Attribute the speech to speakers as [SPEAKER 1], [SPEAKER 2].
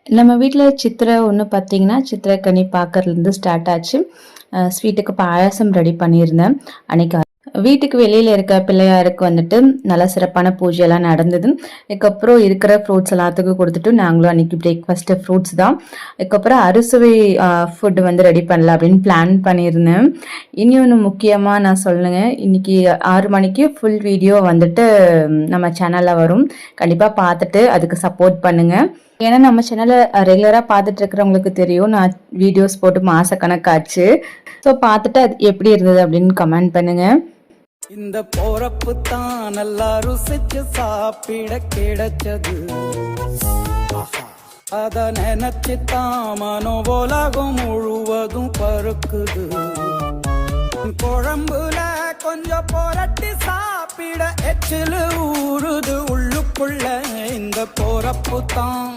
[SPEAKER 1] நம்ம வீட்டில் சித்திரை ஒன்று பார்த்தீங்கன்னா சித்திரைக்கனி பார்க்கறதுலேருந்து ஸ்டார்ட் ஆச்சு. ஸ்வீட்டுக்கு பாயாசம் ரெடி பண்ணியிருந்தேன். அன்னைக்கு வீட்டுக்கு வெளியில் இருக்க பிள்ளையாருக்கு வந்துட்டு நல்லா சிறப்பான பூஜையெல்லாம் நடந்தது. இதுக்கப்புறம் இருக்கிற ஃப்ரூட்ஸ் எல்லாத்துக்கும் கொடுத்துட்டு நாங்களும் அன்றைக்கி பிரேக்ஃபாஸ்ட்டு ஃப்ரூட்ஸ் தான். இதுக்கப்புறம் அறுசுவை ஃபுட்டு வந்து ரெடி பண்ணலாம் அப்படின்னு பிளான் பண்ணியிருந்தேன். இனி ஒன்று முக்கியமாக நான் சொல்லுங்க, இன்றைக்கி 6 மணிக்கு ஃபுல் வீடியோ வந்துட்டு நம்ம சேனலில் வரும். கண்டிப்பாக பார்த்துட்டு அதுக்கு சப்போர்ட் பண்ணுங்கள். ஏன்னா நம்ம சேனலை ரெகுலராக பார்த்துட்டு இருக்கிறவங்களுக்கு தெரியும், நான் வீடியோஸ் போட்டு மாசக்கணக்காச்சு. ஸோ பார்த்துட்டு அது எப்படி இருந்தது அப்படின்னு கமெண்ட் பண்ணுங்க.
[SPEAKER 2] இந்த போறப்பு தான் நல்லா ருசிச்சு சாப்பிட கிடைச்சது. அத நினைச்சு தான் மனோ உலகம் முழுவதும் பருக்குது. குழம்புல கொஞ்சம் புரட்டி சாப்பிட எச்சிலு ஊறுது உள்ளுக்குள்ள. இந்த போறப்பு தான்